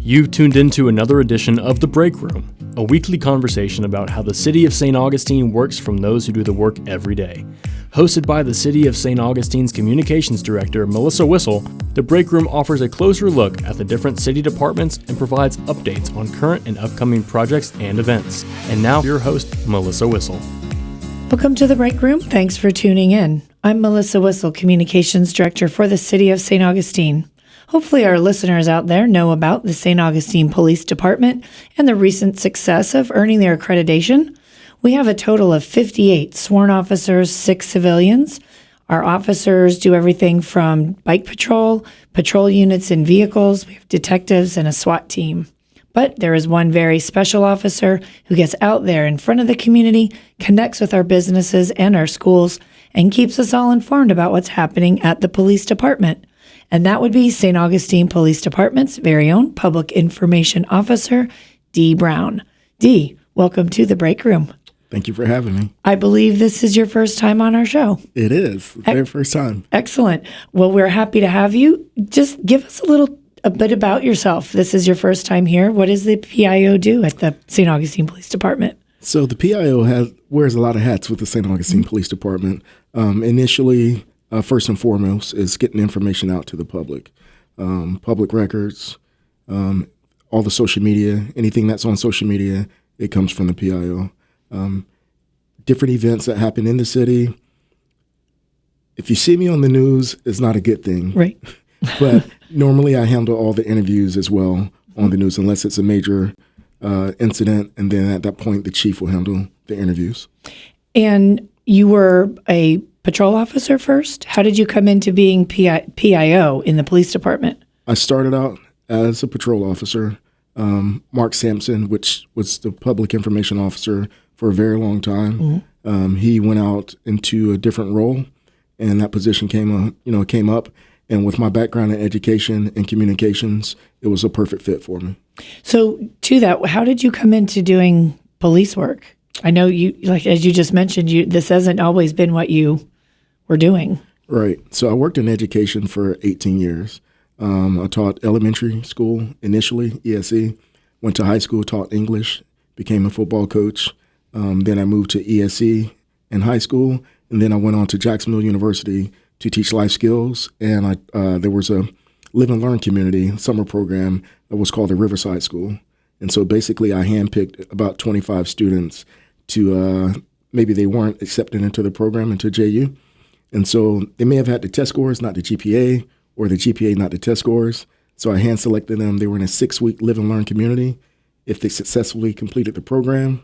You've tuned into another edition of The Break Room, a weekly conversation about how the City of St. Augustine works from those who do the work every day. Hosted by the City of St. Augustine's Communications Director, Melissa Wissel, The Break Room offers a closer look at the different city departments and provides updates on current and upcoming projects and events. And now, your host, Melissa Wissel. Welcome to The Break Room. Thanks for tuning in. I'm Melissa Wissel, Communications Director for the City of St. Augustine. Hopefully our listeners out there know about the St. Augustine Police Department and the recent success of earning their accreditation. We have a total of 58 sworn officers, 6 civilians. Our officers do everything from bike patrol, patrol units and vehicles. We have detectives and a SWAT team. But there is one very special officer who gets out there in front of the community, connects with our businesses and our schools, and keeps us all informed about what's happening at the police department. And that would be St. Augustine Police Department's very own Public Information Officer, Dee Brown. Dee, welcome to The Break Room. Thank you for having me. I believe this is your first time on our show. It is. The very first time. Excellent. Well, we're happy to have you. Just give us a bit about yourself. This is your first time here. What does the PIO do at the St. Augustine Police Department? So the PIO wears a lot of hats with the St. Augustine Police Department. Initially, first and foremost, is getting information out to the public. Public records, all the social media, anything that's on social media, it comes from the PIO. Different events that happen in the city. If you see me on the news, it's not a good thing. Right. But normally I handle all the interviews as well on the news, unless it's a major incident, and then at that point, the chief will handle the interviews. And you were a patrol officer first? How did you come into being PIO in the police department? I started out as a patrol officer. Mark Sampson, which was the public information officer for a very long time, he went out into a different role, and that position came up. And with my background in education and communications, it was a perfect fit for me. So to that, how did you come into doing police work? I know you, like as you just mentioned, this hasn't always been what you were doing. Right. So I worked in education for 18 years. I taught elementary school initially, ESE, went to high school, taught English, became a football coach. Then I moved to ESE in high school, and then I went on to Jacksonville University to teach life skills. And there was a Live and Learn community summer program that was called the Riverside School. And so basically I handpicked about 25 students to maybe they weren't accepted into the program, into JU. And so they may have had the test scores, not the GPA, or the GPA, not the test scores. So I hand selected them. They were in a 6-week Live and Learn community. If they successfully completed the program,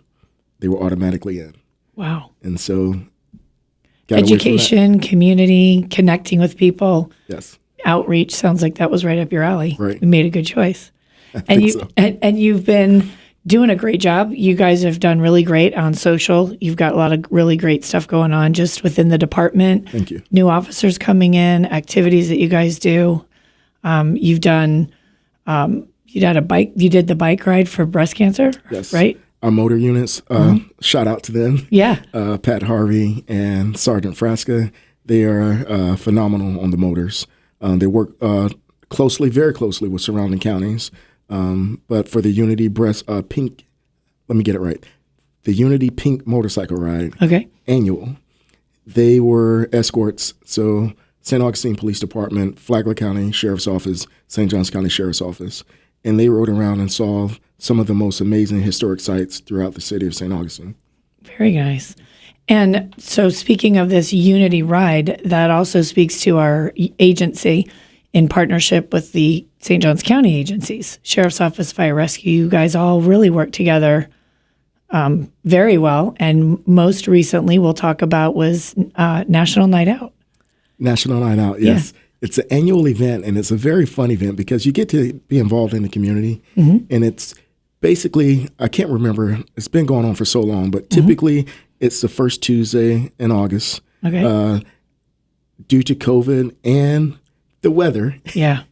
they were automatically in. Wow. And so education, community, connecting with people. Yes. Outreach sounds like that was right up your alley. Right. You made a good choice. I think so. And you've been doing a great job. You guys have done really great on social. You've got a lot of really great stuff going on just within the department. Thank you. New officers coming in, activities that you guys do. You've done, you did the bike ride for breast cancer, yes. Right? Our motor units, shout out to them. Yeah. Pat Harvey and Sergeant Frasca, they are phenomenal on the motors. They work very closely with surrounding counties. But for the Unity Pink, let me get it right, the Unity Pink motorcycle ride, annual, they were escorts. So St. Augustine Police Department, Flagler County Sheriff's Office, St. Johns County Sheriff's Office, and they rode around and saw some of the most amazing historic sites throughout the city of St. Augustine. Very nice. And so speaking of this Unity ride, that also speaks to our agency in partnership with the St. Johns County agencies, Sheriff's Office, Fire Rescue. You guys all really work together very well. And most recently we'll talk about was National Night Out. National Night Out, yes. Yeah. It's an annual event, and it's a very fun event because you get to be involved in the community. And it's basically, I can't remember, it's been going on for so long, but typically it's the first Tuesday in August. Okay. Due to COVID and the weather. Yeah.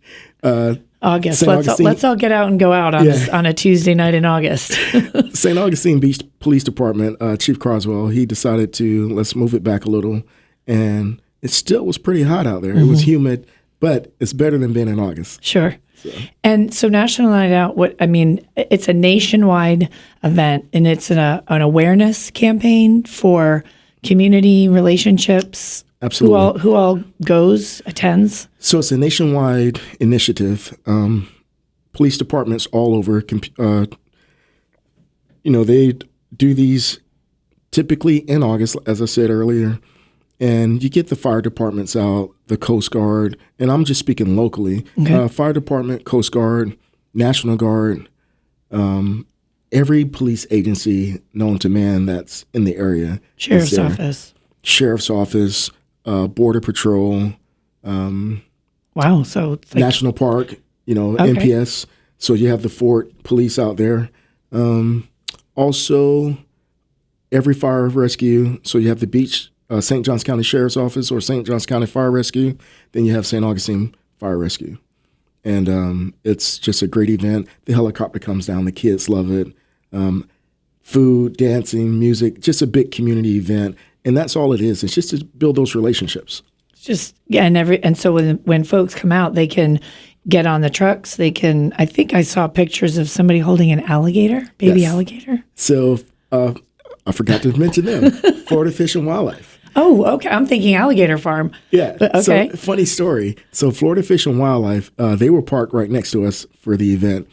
August. Let's all get out and go out on a Tuesday night in August. St. Augustine Beach Police Department, Chief Croswell, he decided let's move it back a little. And it still was pretty hot out there. It was humid, but it's better than being in August. Sure. And so National Night Out, it's a nationwide event, and it's an awareness campaign for community relationships. Absolutely. Who all attends? So it's a nationwide initiative. Police departments all over, they do these typically in August, as I said earlier, and you get the fire departments out, the Coast Guard, and I'm just speaking locally. Okay. Fire department, Coast Guard, National Guard, every police agency known to man that's in the area. Sheriff's office, Border Patrol. Wow, so it's like National Park, Okay. NPS. So you have the Fort Police out there. Also, every fire rescue. So you have the Beach, St. Johns County Sheriff's Office or St. Johns County Fire Rescue. Then you have St. Augustine Fire Rescue. And it's just a great event. The helicopter comes down. The kids love it. Food, dancing, music, just a big community event. And that's all it is. It's just to build those relationships. And so when folks come out, they can get on the trucks. I think I saw pictures of somebody holding an alligator, baby alligator. So I forgot to mention them, Florida Fish and Wildlife. Oh, okay. I'm thinking alligator farm. Yeah. But, okay. So funny story. So Florida Fish and Wildlife, they were parked right next to us for the event.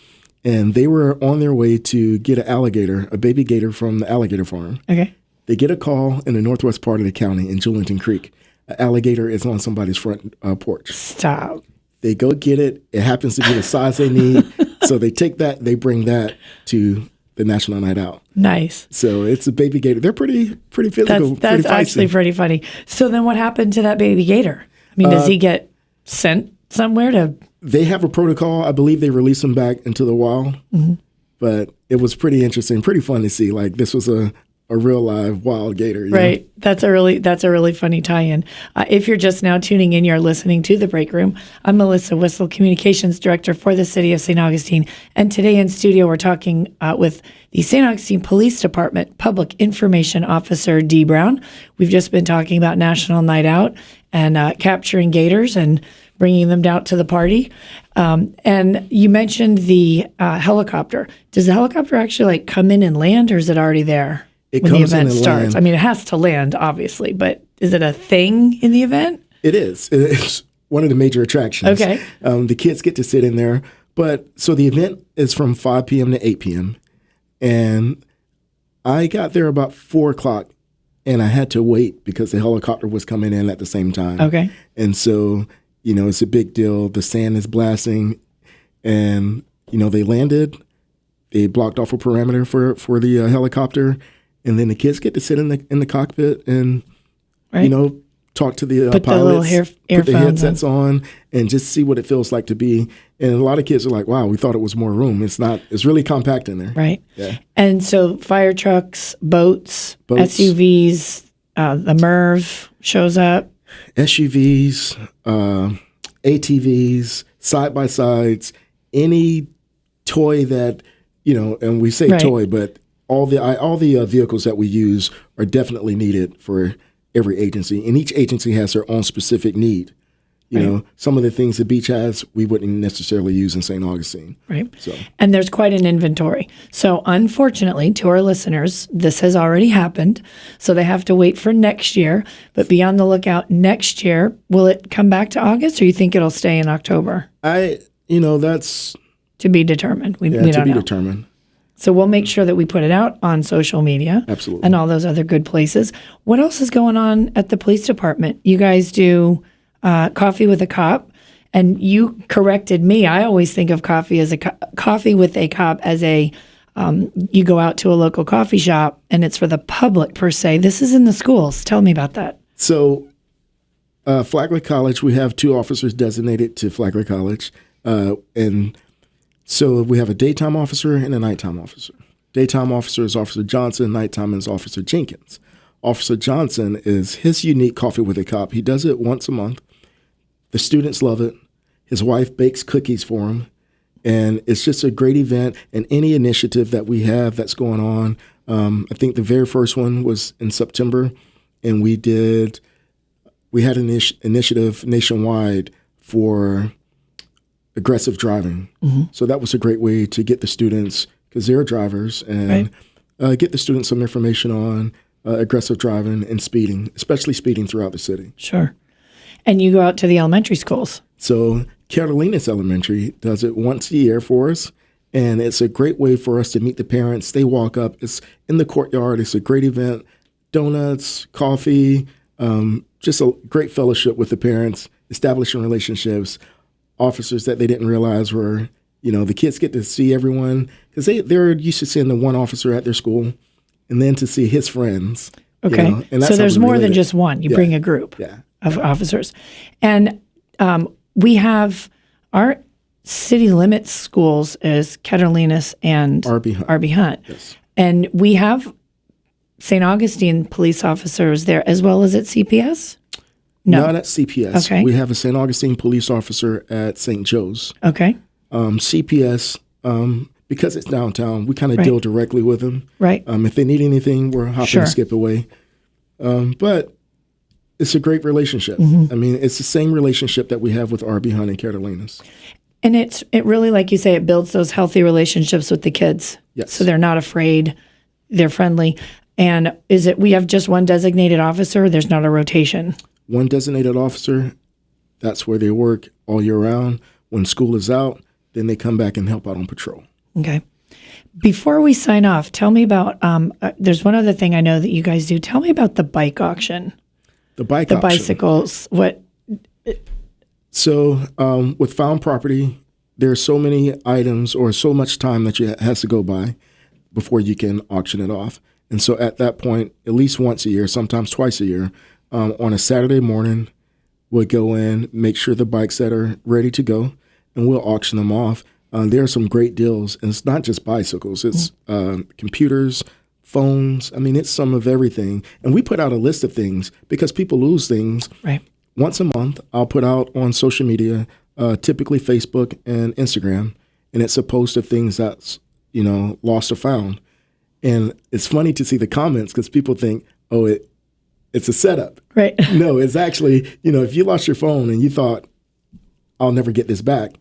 And they were on their way to get an alligator, a baby gator from the alligator farm. Okay. They get a call in the northwest part of the county in Julington Creek. An alligator is on somebody's front porch. Stop. They go get it. It happens to be the size they need. So they take that, they bring that to the National Night Out. Nice. So it's a baby gator. They're pretty physical. That's actually pretty funny. So then what happened to that baby gator? I mean, does he get sent somewhere to? They have a protocol. I believe they release him back into the wild. Mm-hmm. But it was pretty interesting, pretty fun to see. Like this was a real live wild gator. Right. Know? That's a really funny tie-in. If you're just now tuning in, you're listening to The Break Room. I'm Melissa Whistle, Communications Director for the City of St. Augustine. And today in studio, we're talking with the St. Augustine Police Department Public Information Officer, Dee Brown. We've just been talking about National Night Out and capturing gators and bringing them down to the party. And you mentioned the helicopter. Does the helicopter actually come in and land, or is it already there? When the event starts. Land. I mean, it has to land, obviously, but is it a thing in the event? It is. It's one of the major attractions. Okay. The kids get to sit in there. But so the event is from 5 p.m. to 8 p.m. And I got there about 4 o'clock, and I had to wait because the helicopter was coming in at the same time. Okay. And so, it's a big deal. The sand is blasting, and, they landed. They blocked off a parameter for the helicopter. And then the kids get to sit in the cockpit and, talk to the put pilots, the little put the headsets on, and just see what it feels like to be. And a lot of kids are like, "Wow, we thought it was more room. It's not. It's really compact in there." Right. Yeah. And so fire trucks, boats. SUVs, the MERV shows up. SUVs, ATVs, side by sides, any toy that and we say toy, but all the vehicles that we use are definitely needed for every agency, and each agency has their own specific need. Some of the things the beach has, we wouldn't necessarily use in St. Augustine. Right. And there's quite an inventory. So unfortunately, to our listeners, this has already happened. So they have to wait for next year. But be on the lookout next year. Will it come back to August, or you think it'll stay in October? That's to be determined. We don't know. Determined. So we'll make sure that we put it out on social media. Absolutely. And all those other good places. What else is going on at the police department? You guys do Coffee with a Cop, and you corrected me. I always think of coffee as Coffee with a Cop as you go out to a local coffee shop, and it's for the public per se. This is in the schools. Tell me about that. So Flagler College, we have 2 officers designated to Flagler College, and so we have a daytime officer and a nighttime officer. Daytime officer is Officer Johnson. Nighttime is Officer Jenkins. Officer Johnson is his unique Coffee with a Cop. He does it once a month. The students love it. His wife bakes cookies for him. And it's just a great event. And any initiative that we have that's going on, I think the very first one was in September. And we had an initiative nationwide for aggressive driving. So that was a great way to get the students, because they're drivers, and get the students some information on aggressive driving and speeding, especially speeding throughout the city. Sure. And you go out to the elementary schools. So Carolinas Elementary does it once a year for us, and it's a great way for us to meet the parents. They walk up. It's in the courtyard. It's a great event. Donuts, coffee, just a great fellowship with the parents, establishing relationships, officers that they didn't realize were, the kids get to see everyone, because they're used to seeing the one officer at their school, and then to see his friends. Okay. And that's so there's how we more than related. just one. You bring a group Yeah. of officers. And we have our city limits schools is Catalinas and RB Hunt. Yes. And we have St. Augustine police officers there as well as at CPS? No. Not at CPS. Okay. We have a St. Augustine police officer at St. Joe's. Okay. CPS, because it's downtown, we kind of deal directly with them. Right. If they need anything, we're hopping Sure. and skip away. But it's a great relationship. I mean, it's the same relationship that we have with RB Hunt and Carolinas. And it really, like you say, it builds those healthy relationships with the kids. Yes. So they're not afraid, they're friendly. And we have just one designated officer, there's not a rotation? One designated officer, that's where they work all year round. When school is out, then they come back and help out on patrol. Okay. Before we sign off, tell me about, there's one other thing I know that you guys do. Tell me about the bike auction. The bike The auction. bicycles, what? So with found property, there's so many items or so much time that has to go by before you can auction it off. And so at that point, at least once a year, sometimes twice a year, on a Saturday morning, we'll go in, make sure the bikes that are ready to go, and we'll auction them off. There are some great deals, and it's not just bicycles. It's computers, phones. I mean, it's some of everything. And we put out a list of things because people lose things. Right. Once a month, I'll put out on social media, typically Facebook and Instagram, and it's a post of things that's, lost or found. And it's funny to see the comments because people think, oh, it's a setup. Right. No, it's actually, if you lost your phone and you thought, I'll never get this back,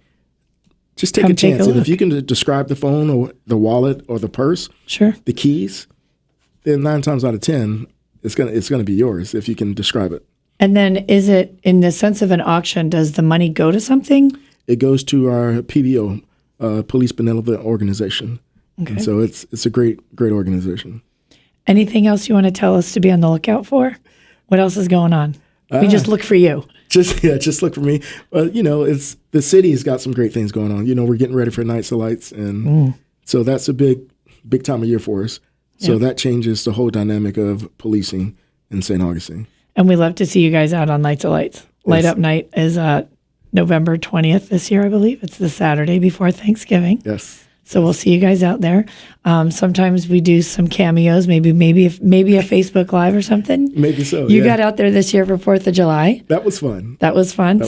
just take a chance. And if you can describe the phone or the wallet or the purse, Sure. the keys, then 9 times out of 10, it's gonna be yours if you can describe it. And then is it, in the sense of an auction, does the money go to something? It goes to our PBO, Police Benevolent Organization. Okay. And so it's a great organization. Anything else you want to tell us to be on the lookout for? What else is going on? We just look for you. Just look for me. It's the city's got some great things going on. We're getting ready for Nights of Lights, and so that's a big time of year for us. So that changes the whole dynamic of policing in St. Augustine. And we love to see you guys out on Nights of Lights. Light Up Night is November 20th this year, I believe. It's the Saturday before Thanksgiving. Yes. So we'll see you guys out there. Sometimes we do some cameos, maybe a Facebook Live or something. Maybe so. You got out there this year for 4th of July. That was fun. That was fun.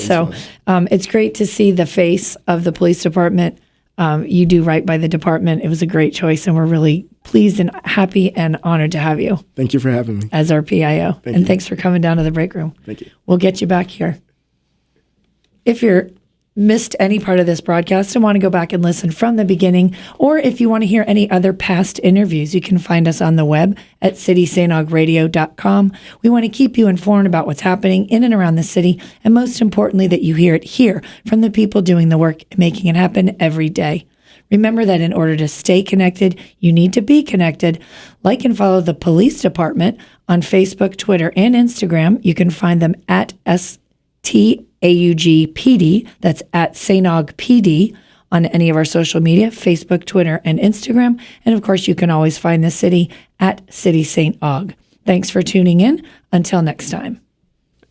It's great to see the face of the police department. You do right by the department. It was a great choice, and we're really pleased and happy and honored to have you Thank you for having me. as our PIO. Thank you. Thanks for coming down to the break room. Thank you. We'll get you back here. If you're missed any part of this broadcast and want to go back and listen from the beginning, or if you want to hear any other past interviews, you can find us on the web at citysainogradio.com. We want to keep you informed about what's happening in and around the city, and most importantly, that you hear it here from the people doing the work and making it happen every day. Remember that in order to stay connected, you need to be connected. Like and follow the police department on Facebook, Twitter, and Instagram. You can find them at STAUGPD. That's at SainAugPD on any of our social media, Facebook, Twitter, and Instagram. And of course, you can always find the city at City St. Aug. Thanks for tuning in. Until next time.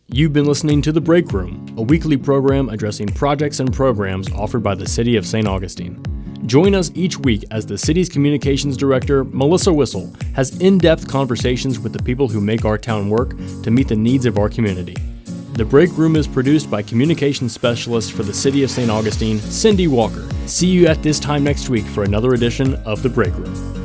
You've been listening to The Break Room, a weekly program addressing projects and programs offered by the City of St. Augustine. Join us each week as the city's communications director, Melissa Whistle, has in-depth conversations with the people who make our town work to meet the needs of our community. The Break Room is produced by communications specialist for the City of St. Augustine, Cindy Walker. See you at this time next week for another edition of The Break Room.